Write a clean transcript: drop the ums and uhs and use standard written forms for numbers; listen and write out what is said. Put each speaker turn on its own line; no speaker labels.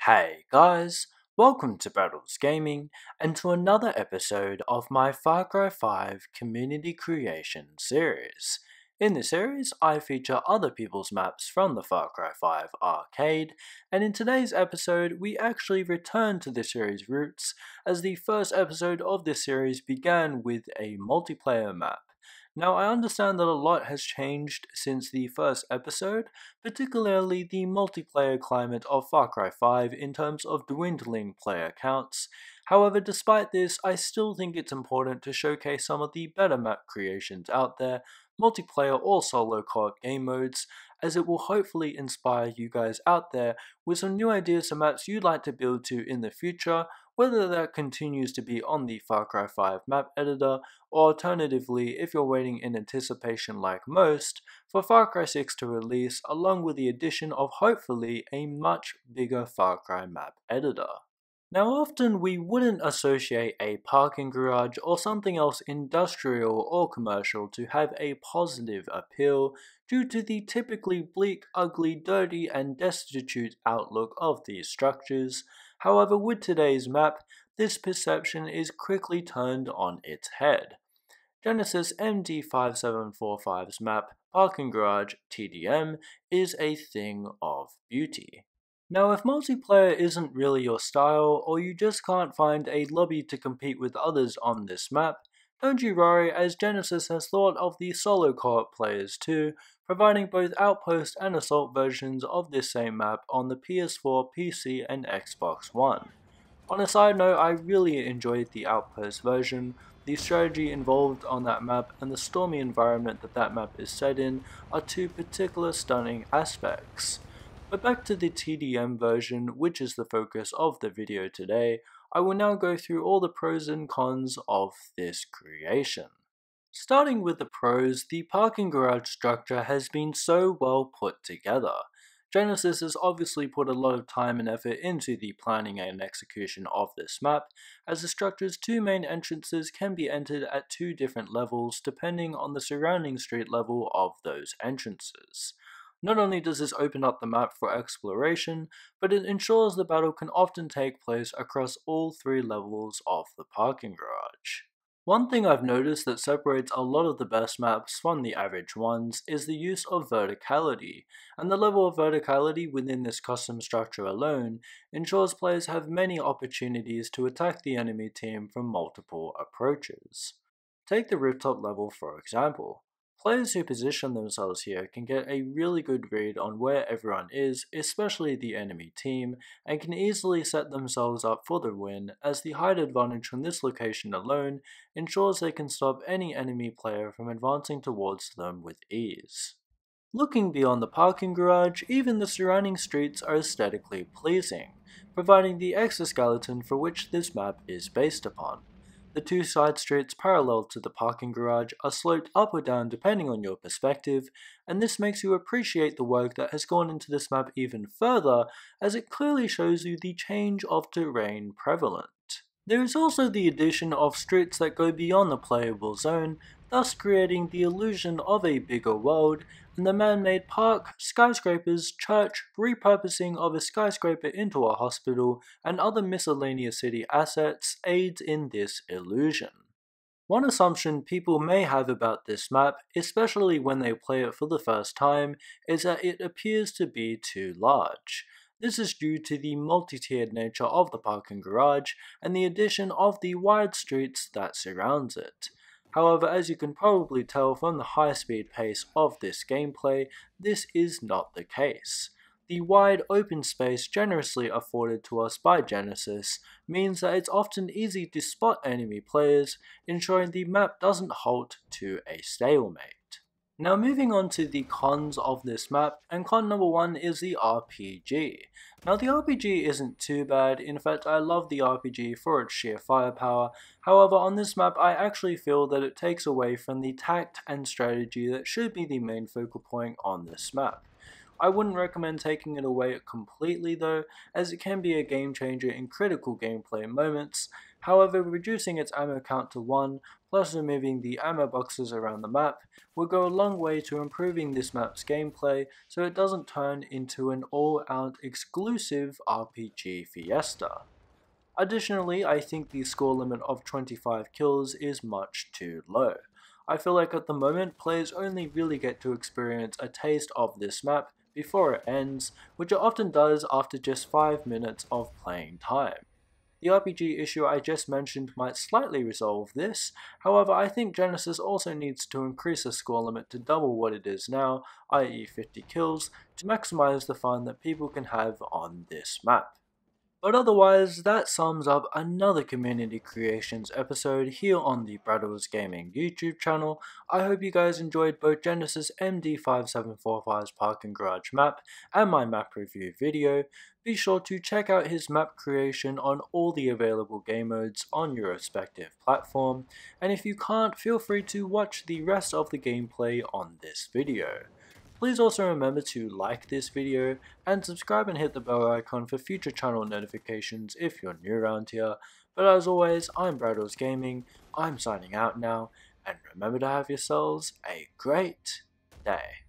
Hey guys, welcome to Braddels Gaming and to another episode of my Far Cry 5 community creation series. In this series, I feature other people's maps from the Far Cry 5 arcade, and in today's episode, we actually return to the series' roots, as the first episode of this series began with a multiplayer map. Now, I understand that a lot has changed since the first episode, particularly the multiplayer climate of Far Cry 5 in terms of dwindling player counts. However, despite this, I still think it's important to showcase some of the better map creations out there, multiplayer or solo co-op game modes, as it will hopefully inspire you guys out there with some new ideas for maps you'd like to build to in the future, whether that continues to be on the Far Cry 5 map editor, or alternatively, if you're waiting in anticipation like most, for Far Cry 6 to release, along with the addition of hopefully a much bigger Far Cry map editor. Now, often we wouldn't associate a parking garage or something else industrial or commercial to have a positive appeal due to the typically bleak, ugly, dirty, and destitute outlook of these structures. However, with today's map, this perception is quickly turned on its head. Genesis MD5745's map, Parking Garage TDM, is a thing of beauty. Now, if multiplayer isn't really your style, or you just can't find a lobby to compete with others on this map, don't you worry, as Genesis has thought of the solo co-op players too, providing both Outpost and Assault versions of this same map on the PS4, PC, and Xbox One. On a side note, I really enjoyed the Outpost version. The strategy involved on that map and the stormy environment that map is set in are two particular stunning aspects. But back to the TDM version, which is the focus of the video today, I will now go through all the pros and cons of this creation. Starting with the pros, the parking garage structure has been so well put together. Genesis has obviously put a lot of time and effort into the planning and execution of this map, as the structure's two main entrances can be entered at two different levels depending on the surrounding street level of those entrances. Not only does this open up the map for exploration, but it ensures the battle can often take place across all three levels of the parking garage. One thing I've noticed that separates a lot of the best maps from the average ones is the use of verticality, and the level of verticality within this custom structure alone ensures players have many opportunities to attack the enemy team from multiple approaches. Take the rooftop level for example. Players who position themselves here can get a really good read on where everyone is, especially the enemy team, and can easily set themselves up for the win, as the height advantage from this location alone ensures they can stop any enemy player from advancing towards them with ease. Looking beyond the parking garage, even the surrounding streets are aesthetically pleasing, providing the exoskeleton for which this map is based upon. The two side streets parallel to the parking garage are sloped up or down depending on your perspective, and this makes you appreciate the work that has gone into this map even further, as it clearly shows you the change of terrain prevalent. There is also the addition of streets that go beyond the playable zone, thus creating the illusion of a bigger world, and the man-made park, skyscrapers, church, repurposing of a skyscraper into a hospital, and other miscellaneous city assets aids in this illusion. One assumption people may have about this map, especially when they play it for the first time, is that it appears to be too large. This is due to the multi-tiered nature of the parking garage and the addition of the wide streets that surrounds it. However, as you can probably tell from the high-speed pace of this gameplay, this is not the case. The wide open space generously afforded to us by Genesis means that it's often easy to spot enemy players, ensuring the map doesn't halt to a stalemate. Now moving on to the cons of this map, and con number one is the RPG. Now the RPG isn't too bad, in fact I love the RPG for its sheer firepower, however on this map I actually feel that it takes away from the tact and strategy that should be the main focal point on this map. I wouldn't recommend taking it away completely though, as it can be a game changer in critical gameplay moments. However, reducing its ammo count to 1, plus removing the ammo boxes around the map, will go a long way to improving this map's gameplay so it doesn't turn into an all-out exclusive RPG fiesta. Additionally, I think the score limit of 25 kills is much too low. I feel like at the moment, players only really get to experience a taste of this map before it ends, which it often does after just 5 minutes of playing time. The RPG issue I just mentioned might slightly resolve this, however I think Genesis also needs to increase the score limit to double what it is now, i.e. 50 kills, to maximize the fun that people can have on this map. But otherwise, that sums up another community creations episode here on the Braddels Gaming YouTube channel. I hope you guys enjoyed both Genesis MD5745's parking garage map and my map review video. Be sure to check out his map creation on all the available game modes on your respective platform, and if you can't, feel free to watch the rest of the gameplay on this video. Please also remember to like this video and subscribe and hit the bell icon for future channel notifications if you're new around here. But as always, I'm Braddels Gaming, I'm signing out now, and remember to have yourselves a great day.